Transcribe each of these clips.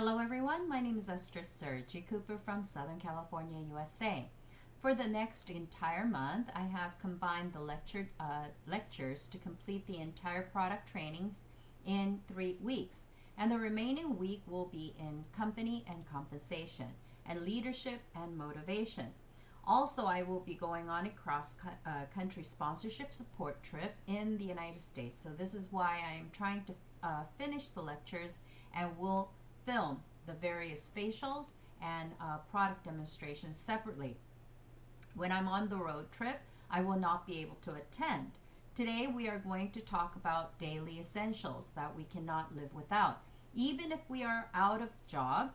Hello everyone, my name is Esther Suhr, G. Cooper from Southern California, USA. For the next entire month, I have combined the lectures to complete the entire product trainings in 3 weeks. And the remaining week will be in company and compensation, and leadership and motivation. Also, I will be going on a cross-country sponsorship support trip in the United States. So this is why I am trying to finish the lectures and will film the various facials and product demonstrations separately. When I'm on the road trip, I will not be able to attend. Today we are going to talk about daily essentials that we cannot live without. Even if we are out of job,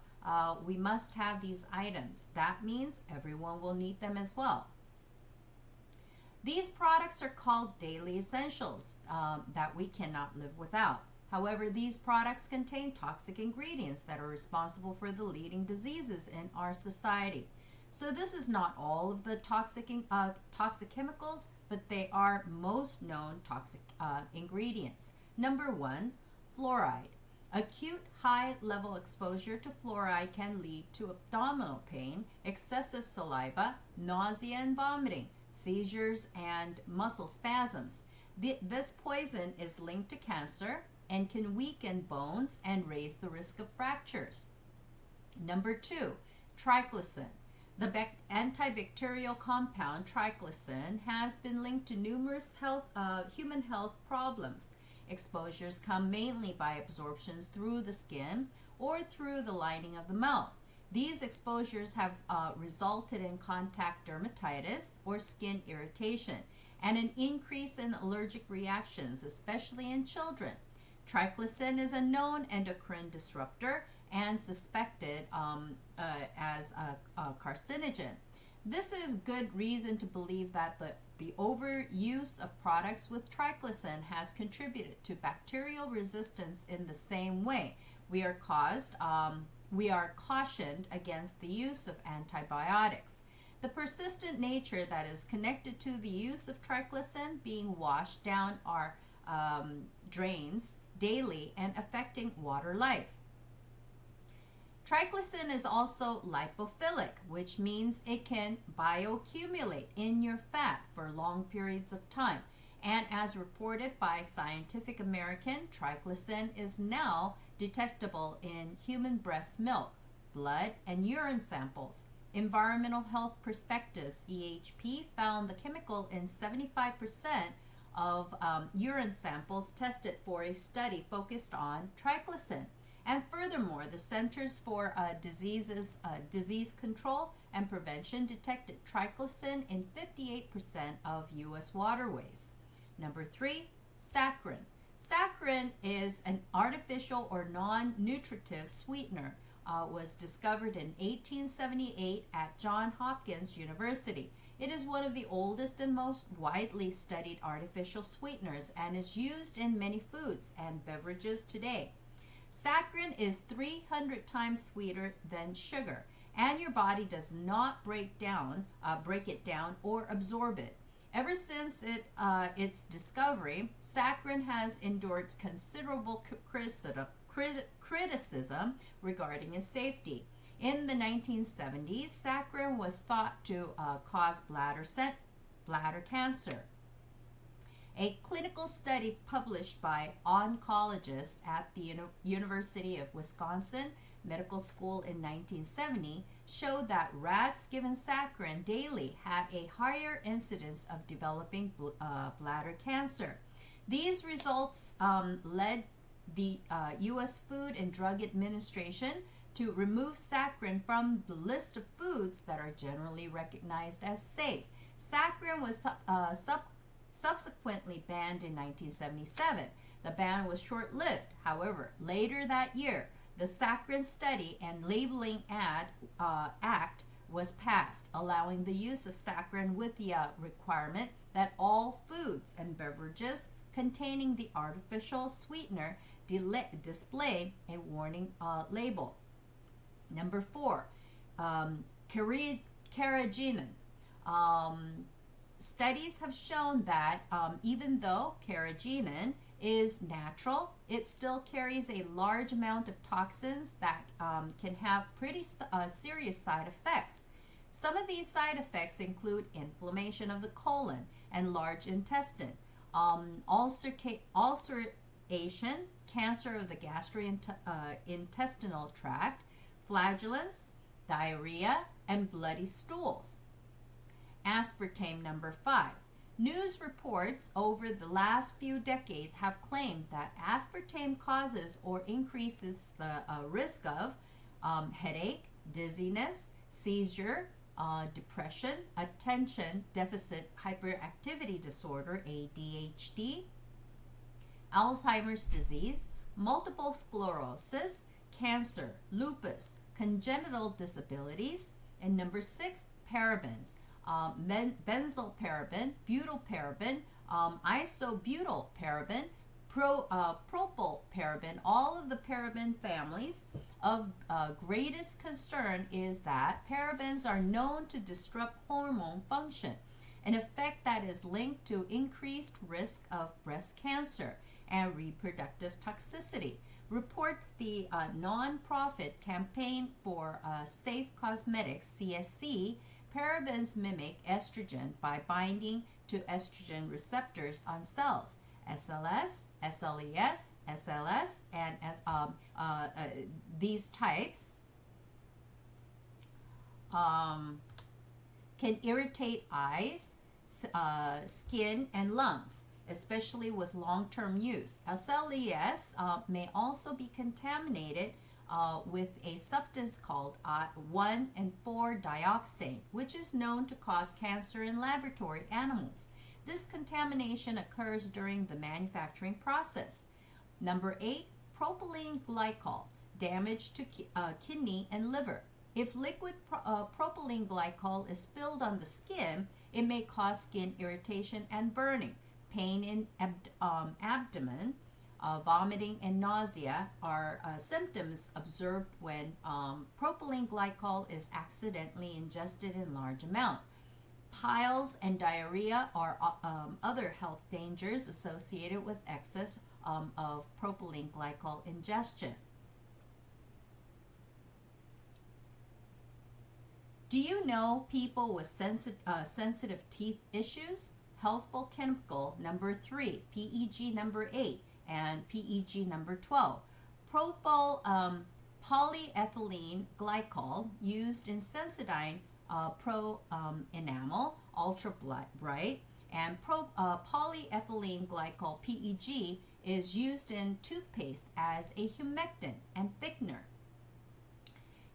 we must have these items. That means everyone will need them as well. These products are called daily essentials that we cannot live without. However, these products contain toxic ingredients that are responsible for the leading diseases in our society. So this is not all of the toxic chemicals, but they are most known toxic ingredients. Number 1, fluoride. Acute high-level exposure to fluoride can lead to abdominal pain, excessive saliva, nausea and vomiting, seizures, and muscle spasms. This poison is linked to cancer and can weaken bones and raise the risk of fractures. Number 2, triclosan. The antibacterial compound triclosan has been linked to numerous human health problems. Exposures come mainly by absorptions through the skin or through the lining of the mouth. These exposures have resulted in contact dermatitis or skin irritation and an increase in allergic reactions, especially in children. Triclosan is a known endocrine disruptor and suspected as a carcinogen. This is good reason to believe that the overuse of products with triclosan has contributed to bacterial resistance in the same way. We are cautioned against the use of antibiotics. The persistent nature that is connected to the use of triclosan being washed down our drains daily and affecting water life. Triclosan is also lipophilic, which means it can bioaccumulate in your fat for long periods of time. And as reported by Scientific American, triclosan is now detectable in human breast milk, blood, and urine samples. Environmental Health Perspectives, EHP, found the chemical in 75% of urine samples tested for a study focused on triclosan. And furthermore, the Centers for Disease Control and Prevention detected triclosan in 58% of U.S. waterways. Number 3, saccharin. Saccharin is an artificial or non-nutritive sweetener. Was discovered in 1878 at Johns Hopkins University. It is one of the oldest and most widely studied artificial sweeteners and is used in many foods and beverages today. Saccharin is 300 times sweeter than sugar, and your body does not break it down or absorb it. Ever since its discovery, saccharin has endured considerable criticism regarding its safety. In the 1970s, saccharin was thought to cause bladder cancer. A clinical study published by oncologists at the University of Wisconsin Medical School in 1970 showed that rats given saccharin daily had a higher incidence of developing bladder cancer. These results led the U.S. Food and Drug Administration to remove saccharin from the list of foods that are generally recognized as safe. Saccharin was subsequently banned in 1977. The ban was short-lived. However, later that year, the Saccharin Study and Labeling Act was passed, allowing the use of saccharin with the requirement that all foods and beverages containing the artificial sweetener display a warning label. Number 4, carrageenan. studies have shown that even though carrageenan is natural, it still carries a large amount of toxins that can have pretty serious side effects. Some of these side effects include inflammation of the colon and large intestine, ulceration, cancer of the gastrointestinal tract, flatulence, diarrhea, and bloody stools. Aspartame number 5. News reports over the last few decades have claimed that aspartame causes or increases the risk of headache, dizziness, seizure, depression, attention deficit hyperactivity disorder, ADHD, Alzheimer's disease, multiple sclerosis, cancer, lupus, congenital disabilities, and number 6, parabens. Benzylparaben, butylparaben, isobutylparaben, propylparaben, all of the paraben families. Of greatest concern is that parabens are known to disrupt hormone function, an effect that is linked to increased risk of breast cancer and reproductive toxicity. Reports the non-profit Campaign for Safe Cosmetics, CSC, parabens mimic estrogen by binding to estrogen receptors on cells. SLS, SLES, SLS, and these types can irritate eyes, skin, and lungs, especially with long-term use. SLES may also be contaminated with a substance called 1,4-dioxane, which is known to cause cancer in laboratory animals. This contamination occurs during the manufacturing process. Number 8, propylene glycol, damage to kidney and liver. If liquid propylene glycol is spilled on the skin, it may cause skin irritation and burning. Pain in abdomen, vomiting, and nausea are symptoms observed when propylene glycol is accidentally ingested in large amount. Piles and diarrhea are other health dangers associated with excess of propylene glycol ingestion. Do you know people with sensitive teeth issues? Healthful chemical number 3, PEG number 8, and PEG number 12. Polyethylene glycol used in Sensodyne Pro Enamel Ultra Bright, and polyethylene glycol PEG is used in toothpaste as a humectant and thickener.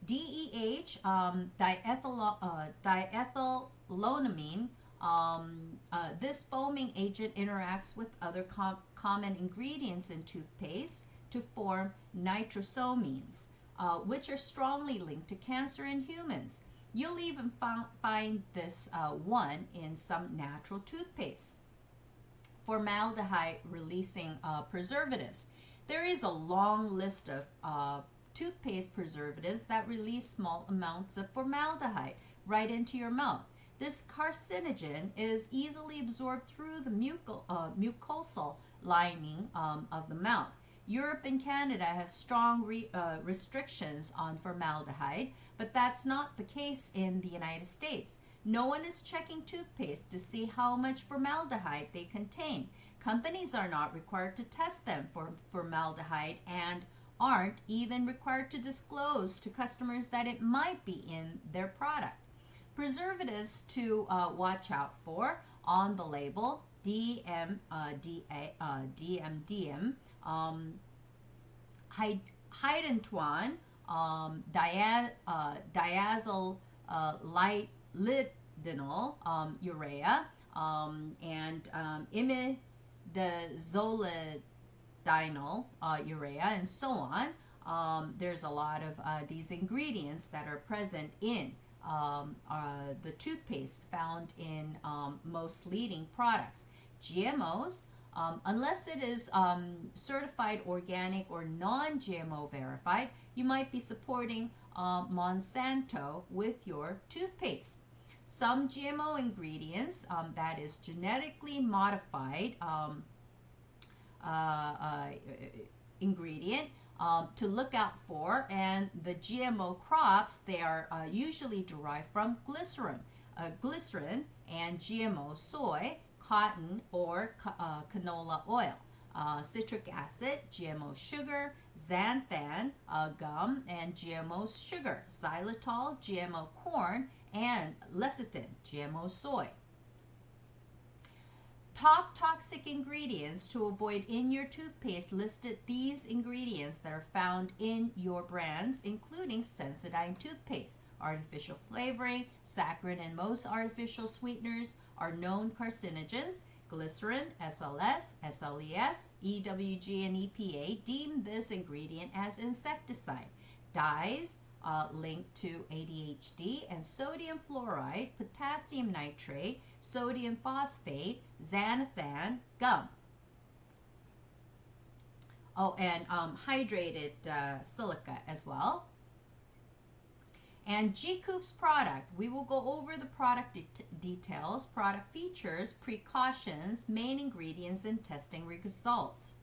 DEH, diethylonamine, this foaming agent interacts with other common ingredients in toothpaste to form nitrosamines, which are strongly linked to cancer in humans. You'll even find this one in some natural toothpaste. Formaldehyde releasing preservatives. There is a long list of toothpaste preservatives that release small amounts of formaldehyde right into your mouth. This carcinogen is easily absorbed through the mucosal lining of the mouth. Europe and Canada have strong restrictions on formaldehyde, but that's not the case in the United States. No one is checking toothpaste to see how much formaldehyde they contain. Companies are not required to test them for formaldehyde and aren't even required to disclose to customers that it might be in their product. Preservatives to watch out for on the label: DMDM, hydantoin, diazolidinol, urea, and imidazolidinol, urea, and so on. There's a lot of these ingredients that are present in the toothpaste found in most leading products. GMOs, unless it is certified organic or non-GMO verified, you might be supporting Monsanto with your toothpaste. some GMO ingredients, that is genetically modified uh, uh, ingredient to look out for. And the GMO crops, they are usually derived from glycerin and GMO soy, cotton, or canola oil. Citric acid, GMO sugar, xanthan, gum, and GMO sugar, xylitol, GMO corn, and lecithin, GMO soy. Top toxic ingredients to avoid in your toothpaste listed these ingredients that are found in your brands, including Sensodyne toothpaste. Artificial flavoring, saccharin, and most artificial sweeteners are known carcinogens. Glycerin, SLS, SLES, EWG, and EPA deem this ingredient as insecticide. Dyes linked to ADHD, and sodium fluoride, potassium nitrate, sodium phosphate, xanthan, gum. Oh, and hydrated silica as well. And G-Coop's product, we will go over the product details, product features, precautions, main ingredients, and testing results.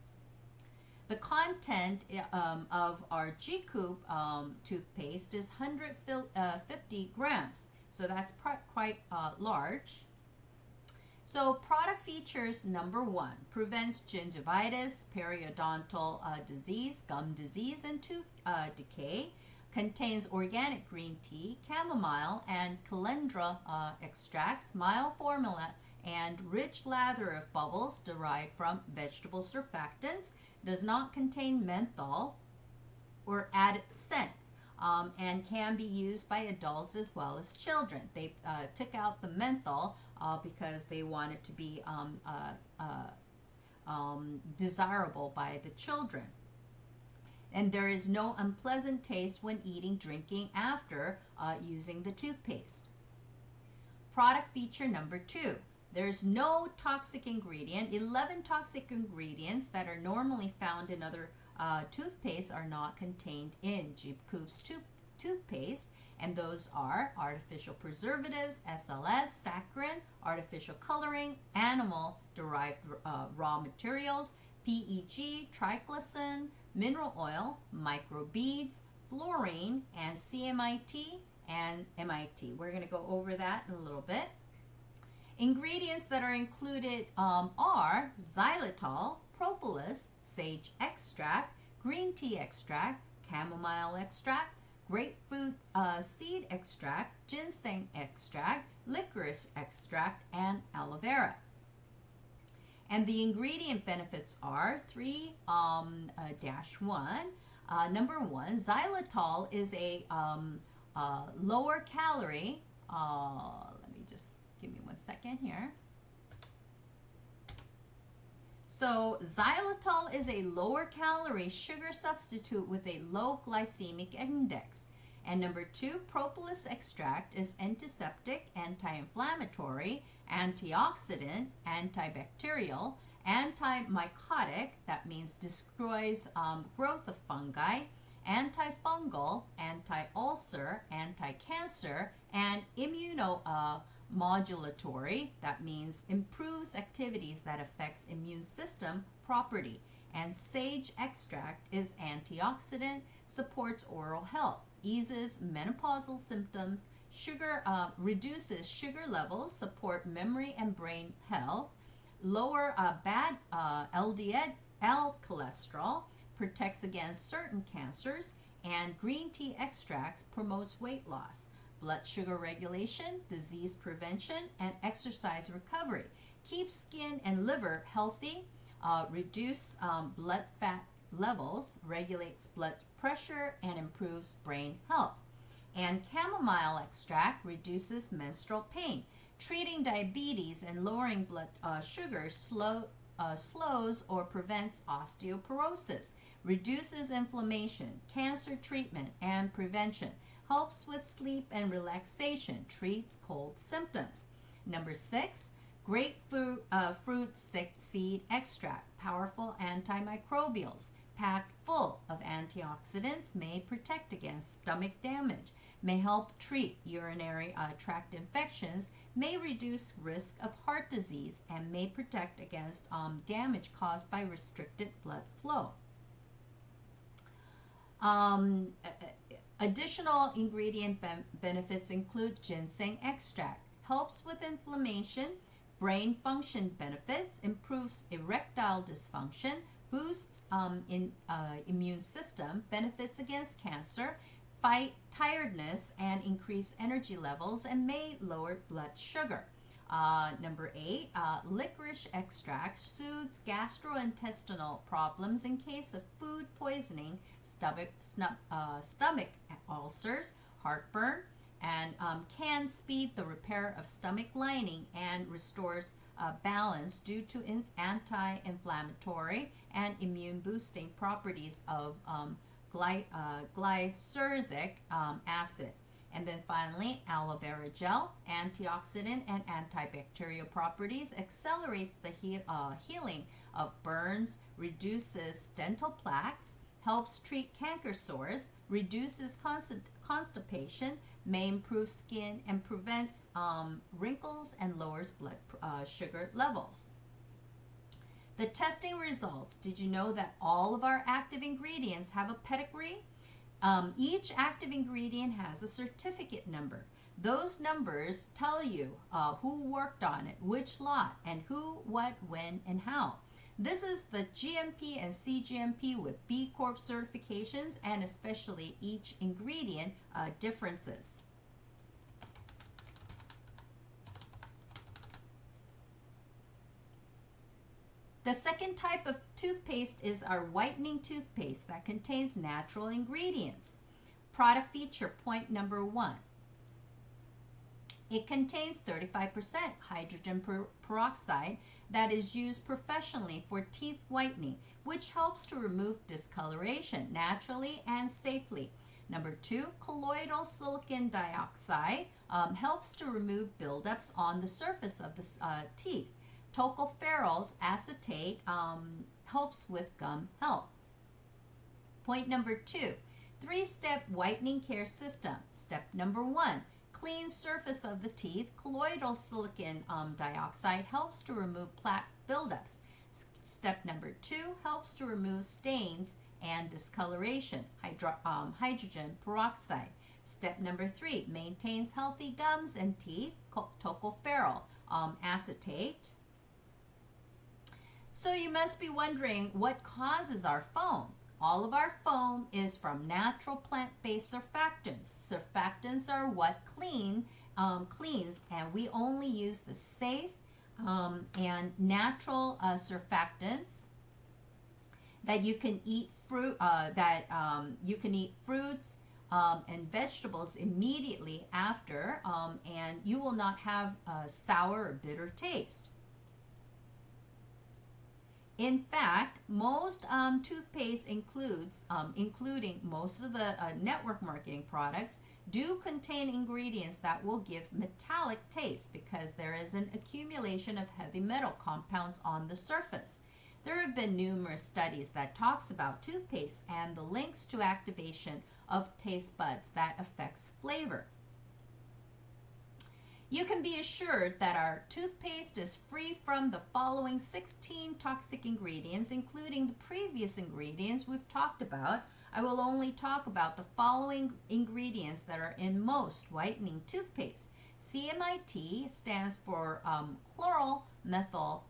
The content of our G-Coop toothpaste is 150 grams, so that's quite large. So product features, number 1, prevents gingivitis, periodontal disease, gum disease, and tooth decay. Contains organic green tea, chamomile, and calendula extracts, mild formula, and rich lather of bubbles derived from vegetable surfactants. Does not contain menthol or added scents, and can be used by adults as well as children. They took out the menthol because they want it to be desirable by the children. And there is no unpleasant taste when eating, drinking after using the toothpaste. Product feature number 2. There's no toxic ingredient. 11 toxic ingredients that are normally found in other toothpaste are not contained in G-Coop's toothpaste. And those are artificial preservatives, SLS, saccharin, artificial coloring, animal-derived raw materials, PEG, triglycerin, mineral oil, microbeads, fluorine, and CMIT and MIT. We're going to go over that in a little bit. Ingredients that are included are xylitol, propolis, sage extract, green tea extract, chamomile extract, grapefruit seed extract, ginseng extract, licorice extract, and aloe vera. And the ingredient benefits are 3-1. Number 1, xylitol is a lower calorie. Let me just give me 1 second here. So xylitol is a lower calorie sugar substitute with a low glycemic index. And number 2, propolis extract is antiseptic, anti-inflammatory, antioxidant, antibacterial, antimycotic, that means destroys growth of fungi, antifungal, anti-ulcer, anti-cancer, and immunomodulatory, that means improves activities that affects immune system property. And sage extract is antioxidant, supports oral health, eases menopausal symptoms, reduces sugar levels, support memory and brain health, lower bad LDL cholesterol, protects against certain cancers, and green tea extracts promotes weight loss, blood sugar regulation, disease prevention, and exercise recovery, keeps skin and liver healthy, reduce blood fat levels, regulates blood pressure, and improves brain health. And chamomile extract reduces menstrual pain, treating diabetes and lowering blood sugar slows or prevents osteoporosis, reduces inflammation, cancer treatment and prevention, helps with sleep and relaxation, treats cold symptoms. Number 6, grapefruit seed extract, powerful antimicrobials, packed full of antioxidants, may protect against stomach damage, may help treat urinary tract infections, may reduce risk of heart disease, and may protect against damage caused by restricted blood flow. Um, Additional ingredient benefits include ginseng extract, helps with inflammation, brain function benefits, improves erectile dysfunction, boosts immune system, benefits against cancer, fight tiredness and increase energy levels, and may lower blood sugar. Number 8, licorice extract soothes gastrointestinal problems in case of food poisoning, stomach ulcers, heartburn, and can speed the repair of stomach lining and restores balance due to anti-inflammatory and immune boosting properties of glyceric acid. And then finally, aloe vera gel, antioxidant and antibacterial properties, accelerates the healing of burns, reduces dental plaques, helps treat canker sores, reduces constipation, may improve skin, and prevents wrinkles and lowers blood sugar levels. The testing results. Did you know that all of our active ingredients have a pedigree? Each active ingredient has a certificate number. Those numbers tell you who worked on it, which lot, and who, what, when, and how. This is the GMP and CGMP with B Corp certifications, and especially each ingredient differences. The second type of toothpaste is our whitening toothpaste that contains natural ingredients. Product feature point number 1. It contains 35% hydrogen peroxide that is used professionally for teeth whitening, which helps to remove discoloration naturally and safely. Number 2, colloidal silicon dioxide helps to remove buildups on the surface of the teeth. Tocopherol acetate helps with gum health. Point number 2, 3-step whitening care system. Step number 1, clean surface of the teeth. Colloidal silicon dioxide helps to remove plaque buildups. Step number 2 helps to remove stains and discoloration. Hydrogen peroxide. Step number 3 maintains healthy gums and teeth. Tocopherol acetate. So you must be wondering what causes our foam. All of our foam is from natural plant-based surfactants. Surfactants are what cleans, and we only use the safe and natural surfactants that you can eat you can eat fruits and vegetables immediately after, and you will not have a sour or bitter taste. In fact, most toothpaste including most of the network marketing products, do contain ingredients that will give metallic taste because there is an accumulation of heavy metal compounds on the surface. There have been numerous studies that talks about toothpaste and the links to activation of taste buds that affects flavor. You can be assured that our toothpaste is free from the following 16 toxic ingredients, including the previous ingredients we've talked about. I will only talk about the following ingredients that are in most whitening toothpaste. CMIT stands for chloral methyl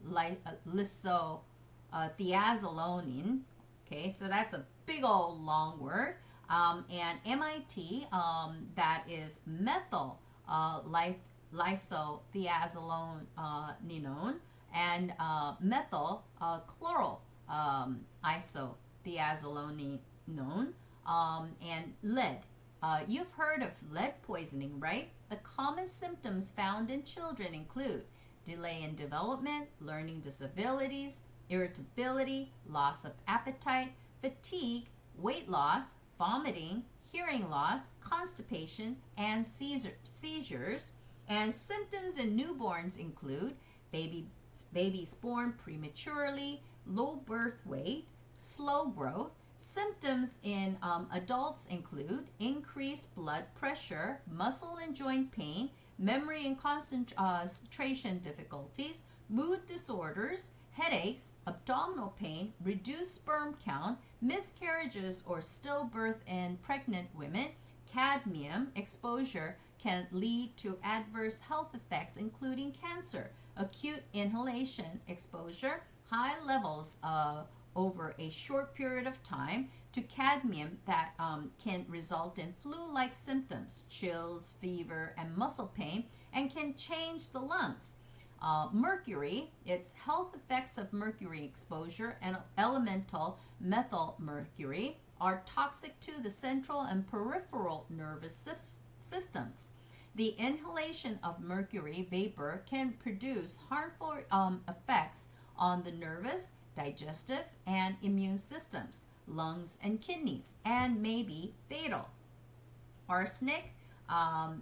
lysothiazolinone. Okay, so that's a big old long word. And MIT, that is methyl lysothiazolinone, and methyl chloral isothiazolinone, and lead. You've heard of lead poisoning, right? The common symptoms found in children include delay in development, learning disabilities, irritability, loss of appetite, fatigue, weight loss, vomiting, hearing loss, constipation, and seizures. And symptoms in newborns include babies born prematurely, low birth weight, slow growth. Symptoms in adults include increased blood pressure, muscle and joint pain, memory and concentration difficulties, mood disorders, headaches, abdominal pain, reduced sperm count, miscarriages or stillbirth in pregnant women. Cadmium exposure can lead to adverse health effects, including cancer. Acute inhalation exposure, high levels over a short period of time to cadmium that can result in flu-like symptoms, chills, fever, and muscle pain, and can change the lungs. Mercury, its health effects of mercury exposure and elemental methyl mercury are toxic to the central and peripheral nervous systems. The inhalation of mercury vapor can produce harmful effects on the nervous, digestive, and immune systems, lungs, and kidneys, and may be fatal. Arsenic,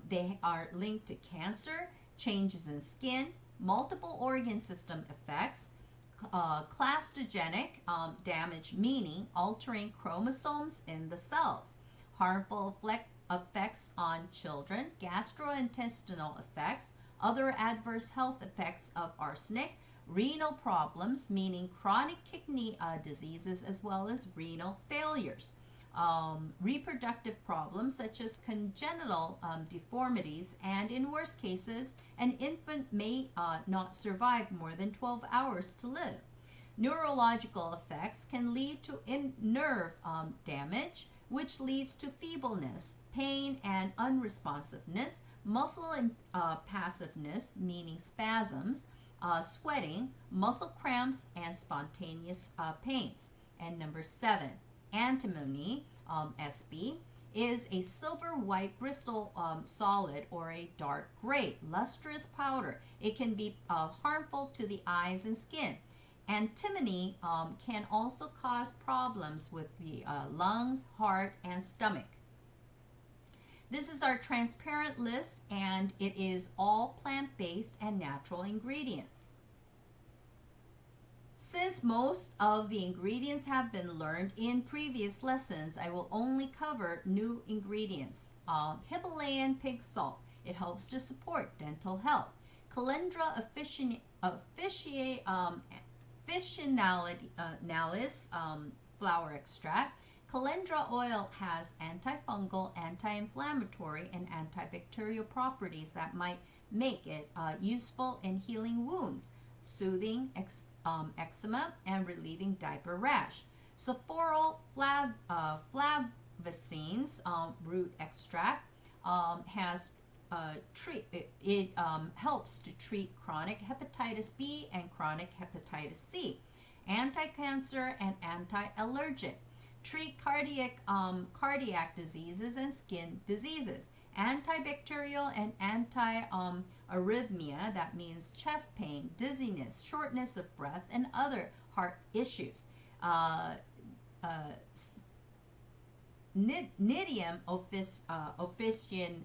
they are linked to cancer, changes in skin, multiple organ system effects, clastogenic damage, meaning altering chromosomes in the cells, harmful effects on children, gastrointestinal effects, other adverse health effects of arsenic, renal problems, meaning chronic kidney diseases as well as renal failures. Reproductive problems such as congenital deformities, and in worst cases, an infant may not survive more than 12 hours to live. Neurological effects can lead to nerve damage, which leads to feebleness, pain, and unresponsiveness, muscle passiveness, meaning spasms, sweating, muscle cramps, and spontaneous pains. And number 7, antimony, SB, is a silver white bristle solid or a dark gray lustrous powder. It can be harmful to the eyes and skin. Antimony can also cause problems with the lungs, heart, and stomach. This is our transparent list, and it is all plant-based and natural ingredients. Since most of the ingredients have been learned in previous lessons, I will only cover new ingredients. Himalayan pink salt. It helps to support dental health. Calendula officinalis flower extract. Calendula oil has antifungal, anti-inflammatory, and antibacterial properties that might make it useful in healing wounds, soothing eczema, and relieving diaper rash. Saphoral flavicines root extract has helps to treat chronic hepatitis B and chronic hepatitis C, anti-cancer and anti-allergic, treat cardiac diseases and skin diseases, antibacterial and anti-arrhythmia, that means chest pain, dizziness, shortness of breath, and other heart issues. Nidium officinale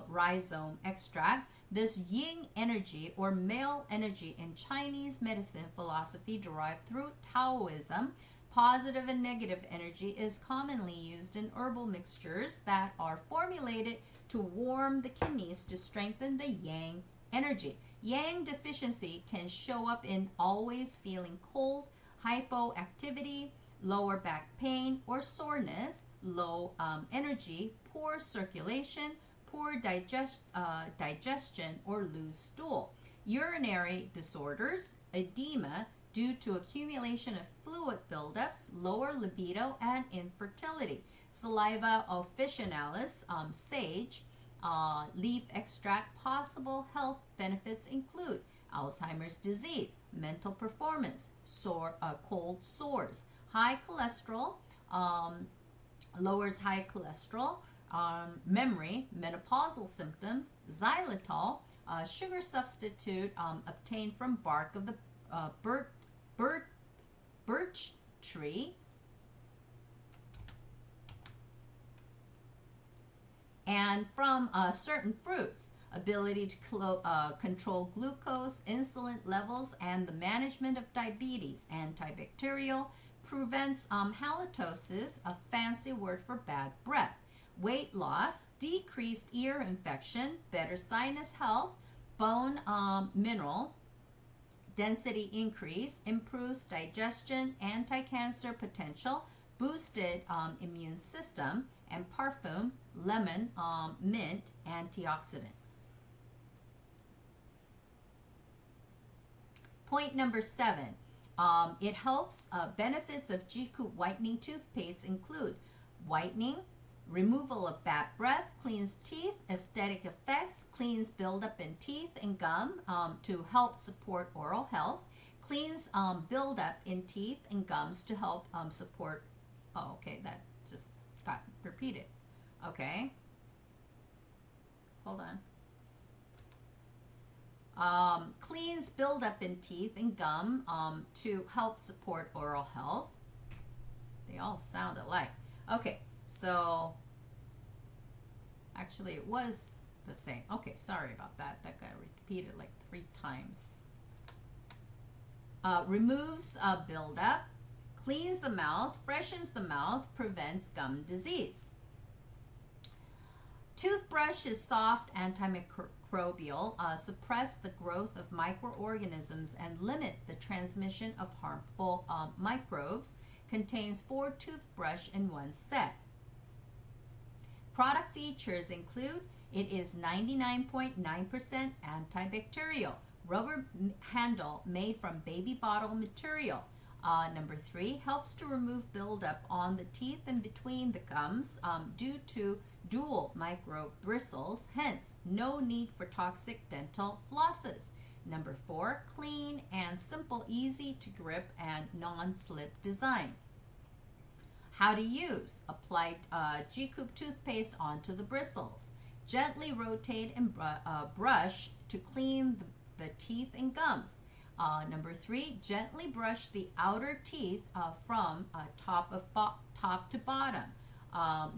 rhizome extract. This yin energy or male energy in Chinese medicine philosophy derived through Taoism. Positive and negative energy is commonly used in herbal mixtures that are formulated to warm the kidneys to strengthen the yang energy. Yang deficiency can show up in always feeling cold, hypoactivity, lower back pain or soreness, low energy, poor circulation, poor digestion, or loose stool. Urinary disorders, edema, due to accumulation of fluid buildups, lower libido, and infertility. Saliva officinalis, sage, leaf extract. Possible health benefits include Alzheimer's disease, mental performance, cold sores, high cholesterol, lowers high cholesterol, memory, menopausal symptoms, xylitol, sugar substitute obtained from bark of the birch tree, and from certain fruits, ability to control glucose, insulin levels, and the management of diabetes, antibacterial, prevents halitosis, a fancy word for bad breath. Weight loss, decreased ear infection, better sinus health, bone mineral density increase, improves digestion, anti-cancer potential, boosted immune system, and parfum, lemon, mint, antioxidant. Point number 7. It helps. Benefits of G-Coupe whitening toothpaste include whitening, removal of bad breath, cleans teeth, aesthetic effects, cleans buildup in teeth and gum to help support oral health, cleans buildup in teeth and gums to help support. Oh, okay, that just got repeated. Okay, hold on. Cleans buildup in teeth and gum to help support oral health. They all sound alike. Okay, so actually it was the same. Okay, sorry about that. That got repeated like 3 times. Removes buildup, cleans the mouth, freshens the mouth, prevents gum disease. Toothbrush is soft, antimicrobial, suppress the growth of microorganisms and limit the transmission of harmful microbes. Contains 4 toothbrush in one set. Product features include: it is 99.9% antibacterial, rubber handle made from baby bottle material. Number 3, helps to remove buildup on the teeth and between the gums due to dual micro bristles, hence no need for toxic dental flosses. Number 4, clean and simple, easy to grip and non-slip design. How to use: apply G-Coupe toothpaste onto the bristles. Gently rotate and brush to clean the teeth and gums. Number 3, gently brush the outer teeth from top to bottom.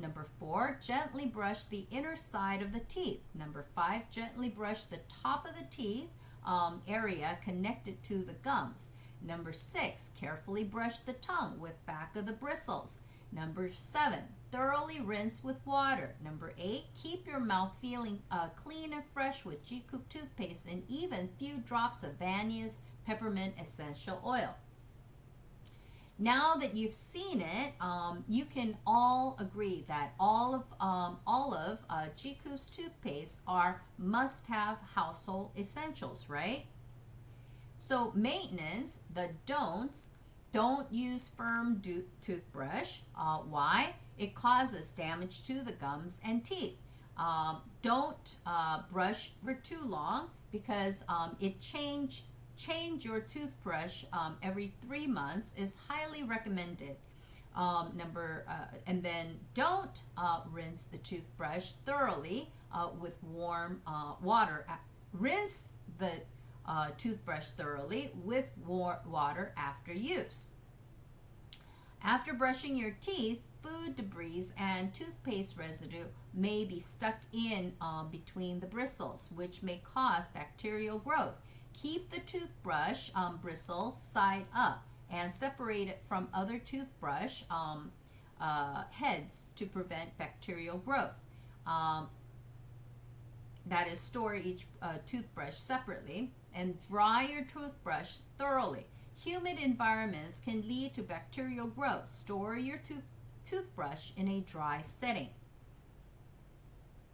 Number 4, gently brush the inner side of the teeth. Number 5, gently brush the top of the teeth area connected to the gums. Number 6, carefully brush the tongue with back of the bristles. Number 7, thoroughly rinse with water. Number 8, keep your mouth feeling clean and fresh with G-Coupe toothpaste and even few drops of Vanya's peppermint essential oil. Now that you've seen it, you can all agree that all of G-Coupe's toothpaste are must-have household essentials, right? So maintenance, the don'ts: don't use firm toothbrush. Why? It causes damage to the gums and teeth. Don't brush for too long because change your toothbrush every 3 months is highly recommended. And then don't rinse the toothbrush thoroughly with warm water. Rinse the toothbrush thoroughly with warm water after use. After brushing your teeth, food debris and toothpaste residue may be stuck in between the bristles, which may cause bacterial growth. Keep the toothbrush bristle side up and separate it from other toothbrush heads to prevent bacterial growth. That is, store each toothbrush separately and dry your toothbrush thoroughly. Humid environments can lead to bacterial growth. Store your toothbrush in a dry setting.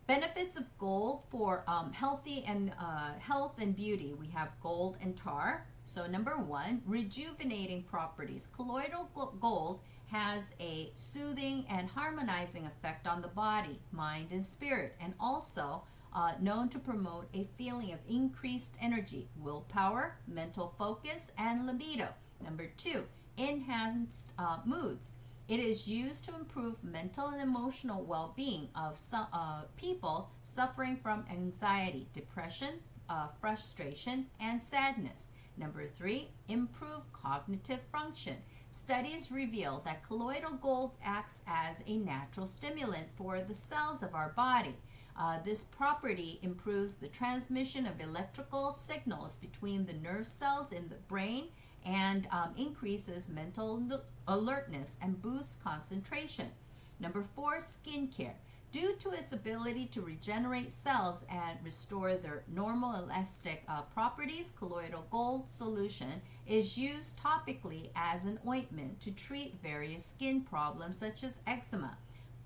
Benefits of gold for healthy and health and beauty. We have gold and tar. So number 1, rejuvenating properties. Colloidal gold has a soothing and harmonizing effect on the body, mind, and spirit, and also known to promote a feeling of increased energy, willpower, mental focus, and libido. Number 2, enhanced moods. It is used to improve mental and emotional well-being of some people suffering from anxiety, depression, frustration, and sadness. Number 3, improve cognitive function. Studies reveal that colloidal gold acts as a natural stimulant for the cells of our body. This property improves the transmission of electrical signals between the nerve cells in the brain and increases mental alertness and boosts concentration. Number 4, skincare. Due to its ability to regenerate cells and restore their normal elastic properties, colloidal gold solution is used topically as an ointment to treat various skin problems such as eczema,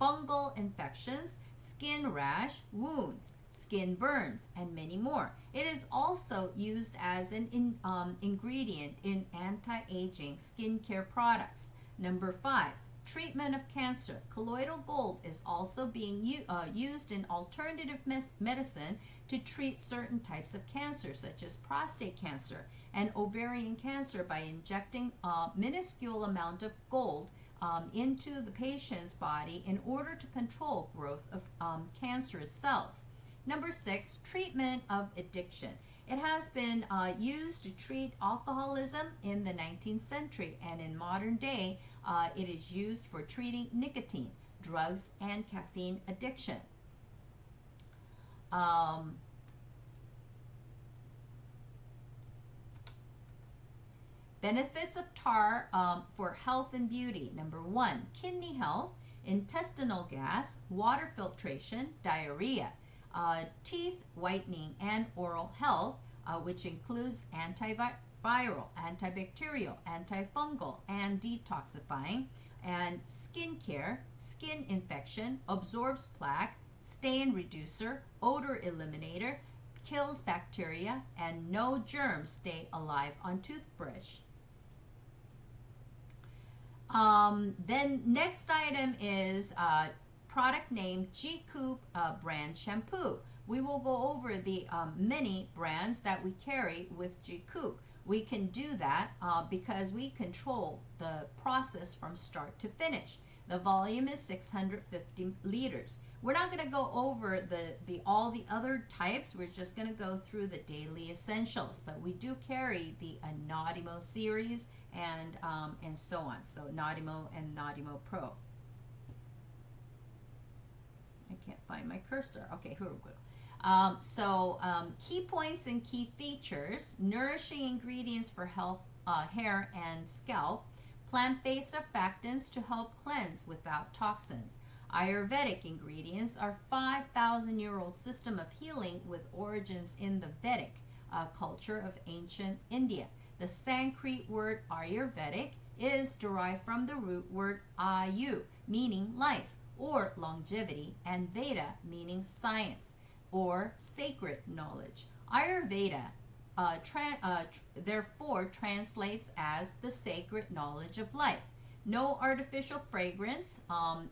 fungal infections, skin rash, wounds, skin burns, and many more. It is also used as an ingredient in anti-aging skincare products. Number 5, treatment of cancer. Colloidal gold is also being used in alternative medicine to treat certain types of cancer, such as prostate cancer and ovarian cancer, by injecting a minuscule amount of gold into the patient's body in order to control growth of cancerous cells. Number 6, treatment of addiction. It has been used to treat alcoholism in the 19th century, and in modern day, it is used for treating nicotine, drugs, and caffeine addiction. Benefits of tar for health and beauty. Number 1, kidney health, intestinal gas, water filtration, diarrhea, teeth whitening, and oral health, which includes antiviral, antibacterial, antifungal, and detoxifying, and skin care, skin infection, absorbs plaque, stain reducer, odor eliminator, kills bacteria, and no germs stay alive on toothbrush. Then next item is product name G-Coupe brand shampoo. We will go over the many brands that we carry with G-Coupe. We can do that because we control the process from start to finish. The volume is 650 liters. We're not going to go over all the other types. We're just going to go through the daily essentials. But we do carry the Naudimo series and so on. So Naudimo and Naudimo Pro. I can't find my cursor. Okay, here we go. Key points and key features: nourishing ingredients for health, hair, and scalp, plant-based surfactants to help cleanse without toxins. Ayurvedic ingredients are 5,000-year-old system of healing with origins in the Vedic culture of ancient India. The Sanskrit word Ayurvedic is derived from the root word ayu, meaning life or longevity, and Veda, meaning science or sacred knowledge. Ayurveda therefore translates as the sacred knowledge of life. No artificial fragrance,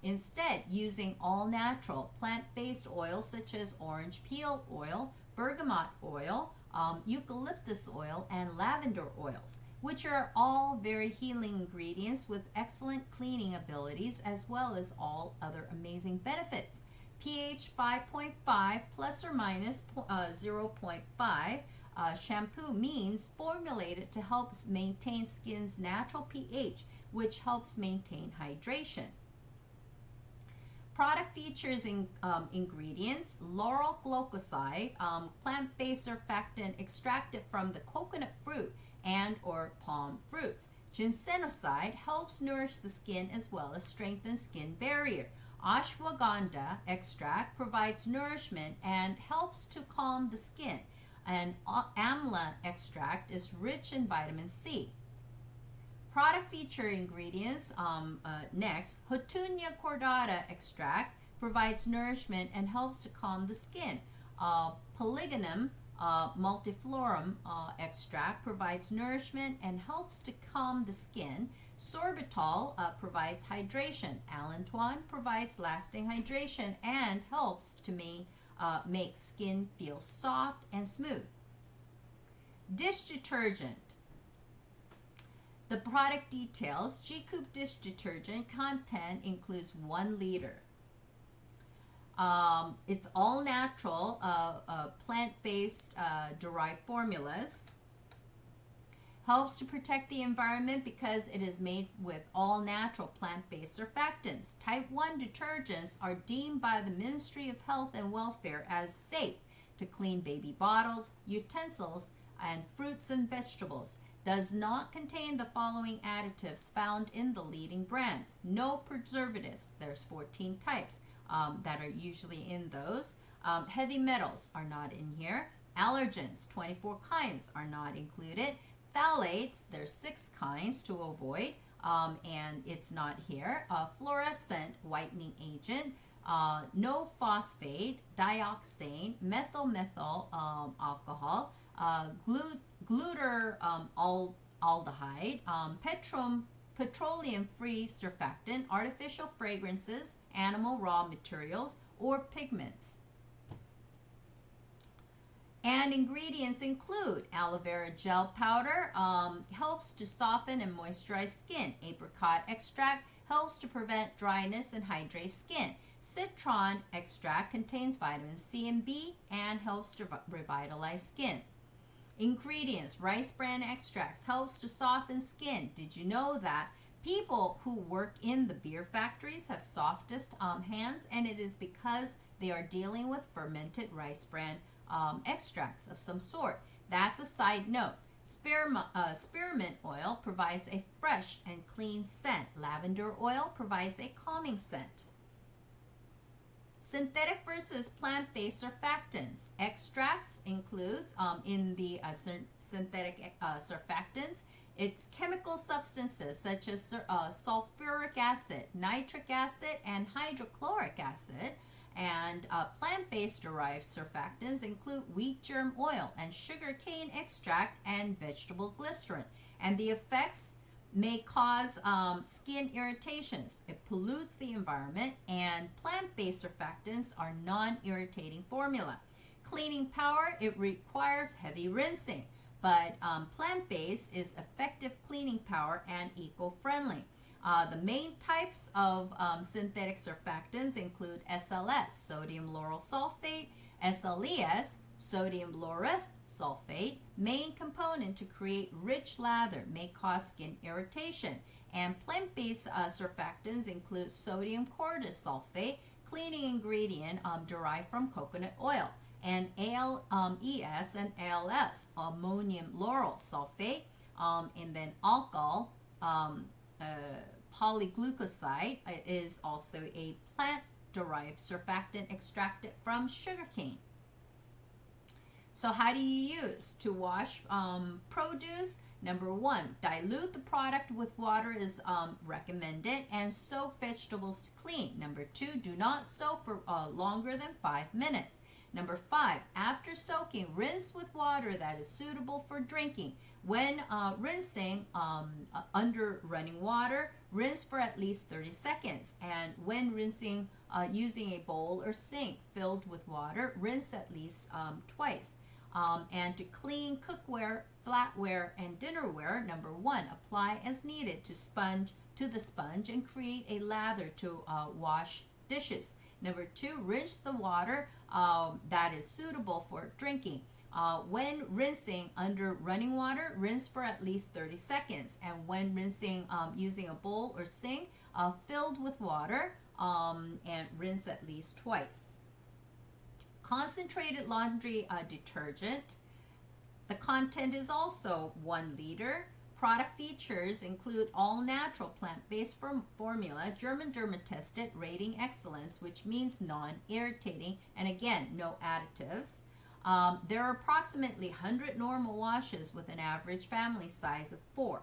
instead using all natural plant-based oils such as orange peel oil, bergamot oil, eucalyptus oil, and lavender oils, which are all very healing ingredients with excellent cleaning abilities as well as all other amazing benefits. pH 5.5 plus or minus 0.5. Shampoo means formulated to help maintain skin's natural pH, which helps maintain hydration. Product features in ingredients: laurel glucoside, plant-based surfactant extracted from the coconut fruit and or palm fruits. Ginsenoside helps nourish the skin as well as strengthen skin barrier. Ashwagandha extract provides nourishment and helps to calm the skin. And amla extract is rich in vitamin C. Product feature ingredients, next, Hatunia cordata extract provides nourishment and helps to calm the skin. Polygonum multiflorum extract provides nourishment and helps to calm the skin. Sorbitol provides hydration. Allantoin provides lasting hydration and helps to make skin feel soft and smooth. Dish detergent. The product details: G-Coupe dish detergent content includes 1 liter. It's all natural, plant-based derived formulas. Helps to protect the environment because it is made with all natural plant-based surfactants. Type 1 detergents are deemed by the Ministry of Health and Welfare as safe to clean baby bottles, utensils, and fruits and vegetables. Does not contain the following additives found in the leading brands. No preservatives. There's 14 types that are usually in those. Heavy metals are not in here. Allergens, 24 kinds, are not included. Phthalates, there's 6 kinds to avoid, and it's not here. Fluorescent whitening agent, no phosphate, dioxane, methyl alcohol, glutaraldehyde, petroleum-free surfactant, artificial fragrances, animal raw materials, or pigments. And ingredients include aloe vera gel powder, helps to soften and moisturize skin. Apricot extract helps to prevent dryness and hydrate skin. Citron extract contains vitamin C and B and helps to revitalize skin. Ingredients: rice bran extracts helps to soften skin. Did you know that people who work in the beer factories have softest hands, and it is because they are dealing with fermented rice bran extracts of some sort. That's a side note. Spearmint oil provides a fresh and clean scent. Lavender oil provides a calming scent. Synthetic versus plant-based surfactants. Extracts includes in the synthetic surfactants, it's chemical substances such as sulfuric acid, nitric acid, and hydrochloric acid. And plant-based derived surfactants include wheat germ oil and sugarcane extract and vegetable glycerin. And the effects may cause skin irritations. It pollutes the environment, and plant-based surfactants are non-irritating formula. Cleaning power, it requires heavy rinsing, but plant-based is effective cleaning power and eco-friendly. The main types of synthetic surfactants include SLS, sodium lauryl sulfate, SLES, sodium laureth sulfate. Main component to create rich lather, may cause skin irritation. And plant-based surfactants include sodium chloride sulfate, cleaning ingredient derived from coconut oil, and ALES and ALS, ammonium lauryl sulfate, and then alcohol. Polyglucoside is also a plant-derived surfactant extracted from sugarcane. So how do you use to wash produce? Number 1, dilute the product with water is recommended, and soak vegetables to clean. Number 2, do not soak for longer than 5 minutes. Number 5, after soaking, rinse with water that is suitable for drinking. When rinsing under running water, rinse for at least 30 seconds. And when rinsing using a bowl or sink filled with water, rinse at least twice. And to clean cookware, flatware, and dinnerware, number 1, apply as needed to the sponge and create a lather to wash dishes. Number 2, rinse the water that is suitable for drinking. When rinsing under running water, rinse for at least 30 seconds. And when rinsing using a bowl or sink filled with water, and rinse at least twice. Concentrated laundry detergent. The content is also 1 liter. Product features include all natural plant-based formula, German tested, rating excellence, which means non-irritating, and again, no additives. There are approximately 100 normal washes with an average family size of 4.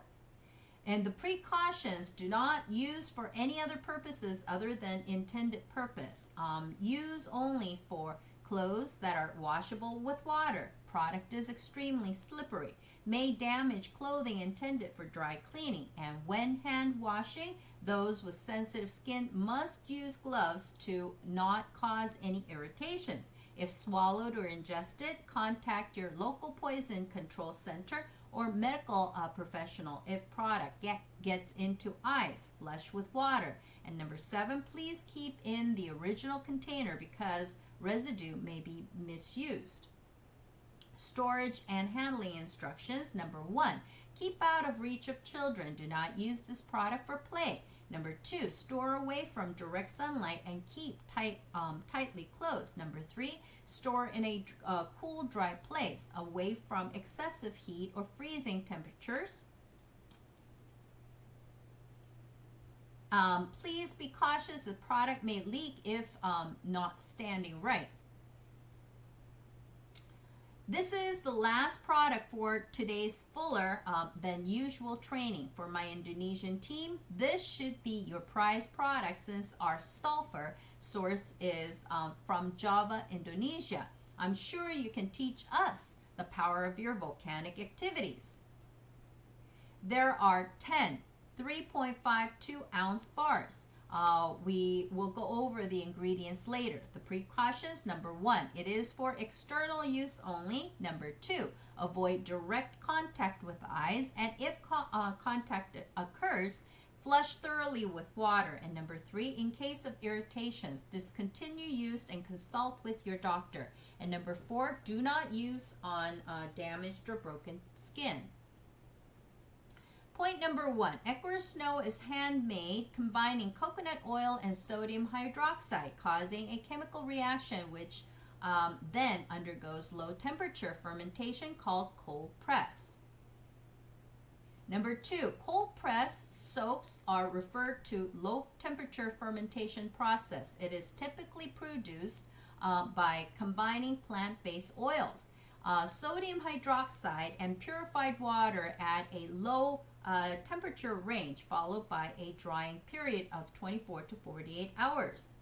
And the precautions: do not use for any other purposes other than intended purpose. Use only for clothes that are washable with water. Product is extremely slippery, may damage clothing intended for dry cleaning. And when hand washing, those with sensitive skin must use gloves to not cause any irritations. If swallowed or ingested, contact your local poison control center or medical professional. If product gets into eyes, flush with water. And number 7, please keep in the original container because residue may be misused. Storage and handling instructions. Number 1, Keep out of reach of children. Do not use this product for play. Number 2, store away from direct sunlight and keep tightly closed. Number 3, store in a cool, dry place away from excessive heat or freezing temperatures. Please be cautious. The product may leak if not standing right. This is the last product for today's fuller than usual training. For my Indonesian team, this should be your prized product since our sulfur source is from Java, Indonesia. I'm sure you can teach us the power of your volcanic activities. There are 10 3.52-ounce bars. We will go over the ingredients later. The precautions: number 1, it is for external use only. Number 2, avoid direct contact with eyes, and if contact occurs, flush thoroughly with water. And number 3, in case of irritations, discontinue use and consult with your doctor. And number 4, do not use on damaged or broken skin. Point number 1, Equer's Snow is handmade combining coconut oil and sodium hydroxide, causing a chemical reaction which then undergoes low temperature fermentation called cold press. Number 2, cold press soaps are referred to low temperature fermentation process. It is typically produced by combining plant-based oils, sodium hydroxide, and purified water at a low temperature range, followed by a drying period of 24 to 48 hours.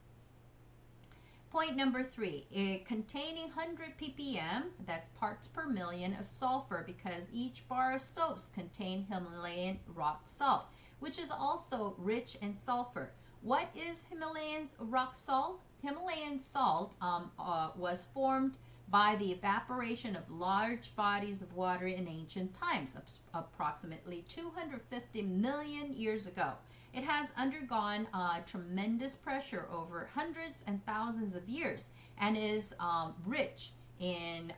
Point number 3, containing 100 ppm, that's parts per million of sulfur, because each bar of soaps contain Himalayan rock salt, which is also rich in sulfur. What is Himalayan rock salt? Himalayan salt was formed by the evaporation of large bodies of water in ancient times, approximately 250 million years ago. It has undergone tremendous pressure over hundreds and thousands of years and is rich in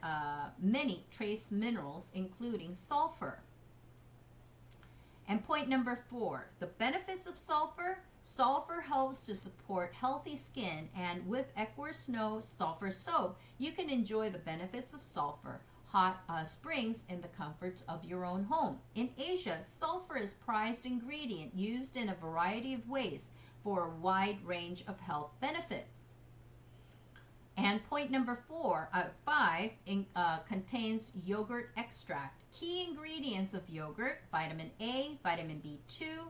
many trace minerals, including sulfur. And point number 4, the benefits of sulfur. Sulfur helps to support healthy skin, and with Equer's Snow Sulfur Soap, you can enjoy the benefits of sulfur hot springs in the comforts of your own home. In Asia, sulfur is a prized ingredient used in a variety of ways for a wide range of health benefits. And point number 5 contains yogurt extract. Key ingredients of yogurt: vitamin A, vitamin B2,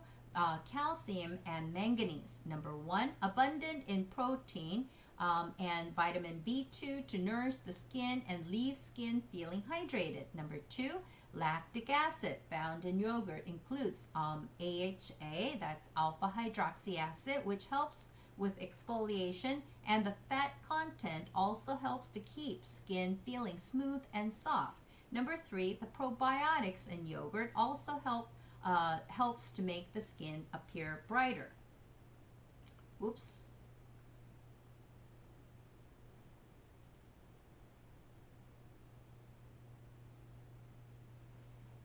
calcium, and manganese. Number 1, abundant in protein and vitamin B2 to nourish the skin and leave skin feeling hydrated. Number 2, lactic acid found in yogurt includes AHA, that's alpha hydroxy acid, which helps with exfoliation, and the fat content also helps to keep skin feeling smooth and soft. Number 3, the probiotics in yogurt also helps to make the skin appear brighter. Whoops.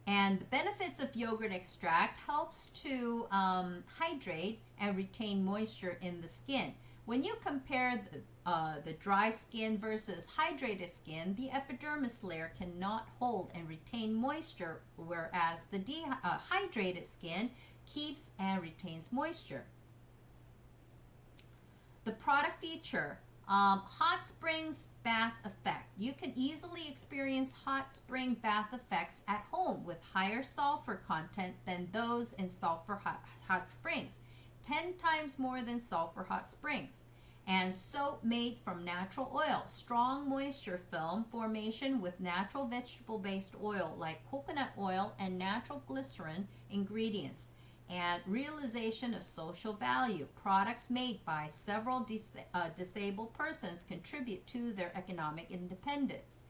And the benefits of yogurt extract helps to hydrate and retain moisture in the skin. When you compare the dry skin versus hydrated skin, the epidermis layer cannot hold and retain moisture, whereas the dehydrated skin keeps and retains moisture. The product feature: hot springs bath effect. You can easily experience hot spring bath effects at home with higher sulfur content than those in sulfur hot springs, 10 times more than sulfur hot springs. And soap made from natural oil, strong moisture film formation with natural vegetable-based oil like coconut oil and natural glycerin ingredients, and realization of social value. Products made by several disabled persons contribute to their economic independence.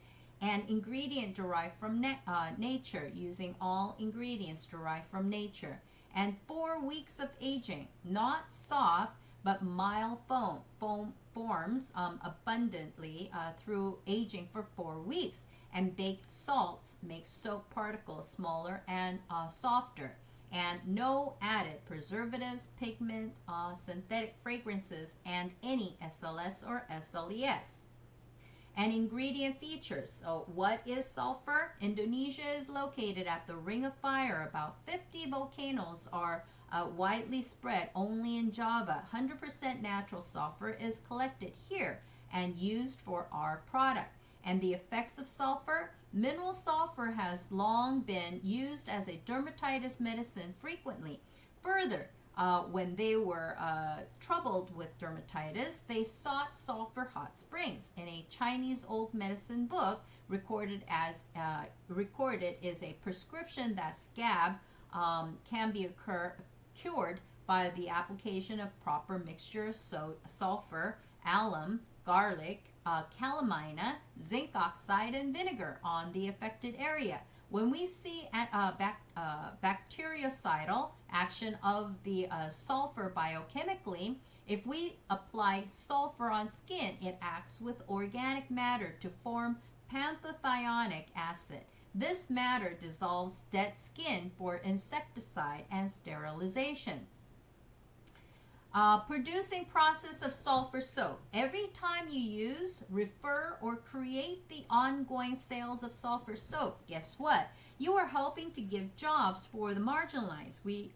And ingredient derived from nature, using all ingredients derived from nature. And 4 weeks of aging, not soft but mild foam forms abundantly through aging for 4 weeks. and baked salts make soap particles smaller and softer. And no added preservatives, pigment, synthetic fragrances, and any SLS or SLES. And ingredient features. So, what is sulfur? Indonesia is located at the Ring of Fire. About 50 volcanoes are widely spread only in Java. 100% natural sulfur is collected here and used for our product. And the effects of sulfur: mineral sulfur has long been used as a dermatitis medicine frequently. Further, when they were troubled with dermatitis, they sought sulfur hot springs. In a Chinese old medicine book, recorded is a prescription that scab can be cured by the application of proper mixture of sulfur, alum, garlic, calamina, zinc oxide, and vinegar on the affected area. When we see bactericidal action of the sulfur biochemically, if we apply sulfur on skin, it acts with organic matter to form pantothionic acid. This matter dissolves dead skin for insecticide and sterilization. Producing process of sulfur soap. Every time you use, refer, or create the ongoing sales of sulfur soap, guess what? You are helping to give jobs for the marginalized. We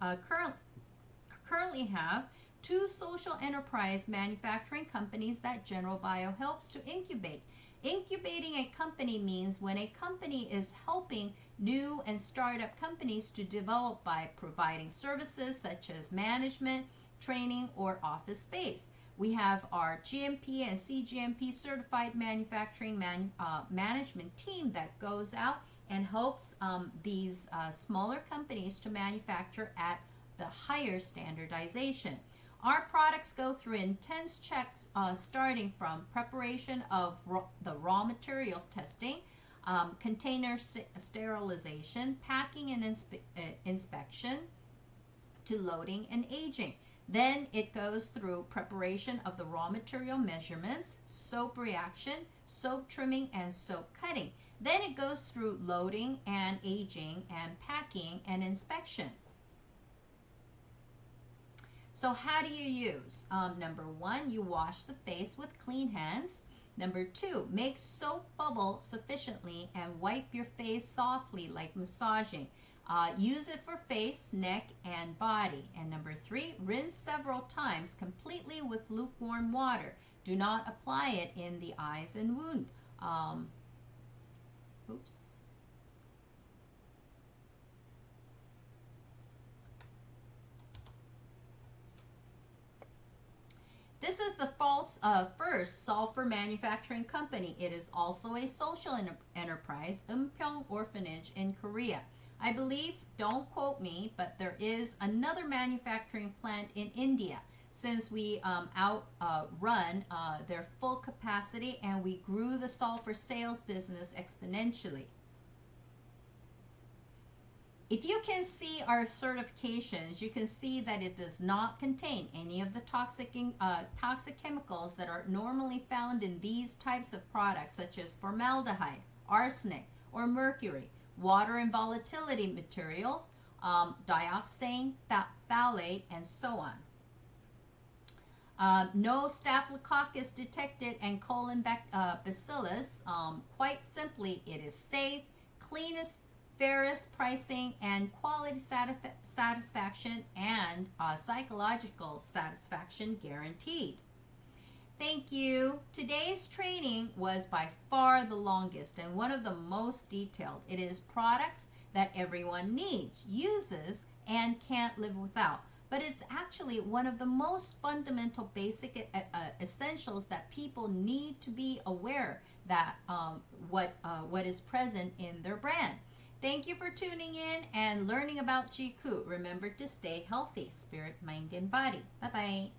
currently have 2 social enterprise manufacturing companies that General Bio helps to incubate. Incubating a company means when a company is helping new and startup companies to develop by providing services such as management, training, or office space. We have our GMP and CGMP certified manufacturing management team that goes out and helps these smaller companies to manufacture at the higher standardization. Our products go through intense checks starting from preparation of the raw materials testing, container sterilization, packing and inspection, to loading and aging. Then it goes through preparation of the raw material measurements, soap reaction, soap trimming, and soap cutting. Then it goes through loading and aging and packing and inspection. So how do you use? Number 1, you wash the face with clean hands. Number 2, make soap bubble sufficiently and wipe your face softly like massaging. Use it for face, neck, and body. And number 3, rinse several times completely with lukewarm water. Do not apply it in the eyes and wound. This is the first sulfur manufacturing company. It is also a social enterprise, Eunpyeong Orphanage in Korea. I believe, don't quote me, but there is another manufacturing plant in India. Since we outrun their full capacity and we grew the sulfur sales business exponentially. If you can see our certifications, you can see that it does not contain any of the toxic chemicals that are normally found in these types of products, such as formaldehyde, arsenic, or mercury, water and volatility materials, dioxane, phthalate, and so on. No staphylococcus detected and colon bacillus. Quite simply, it is safe, cleanest, fairest pricing, and quality satisfaction and psychological satisfaction guaranteed. Thank you. Today's training was by far the longest and one of the most detailed. It is products that everyone needs, uses, and can't live without. But it's actually one of the most fundamental basic essentials that people need to be aware that what is present in their brand. Thank you for tuning in and learning about GQ. Remember to stay healthy, spirit, mind, and body. Bye-bye.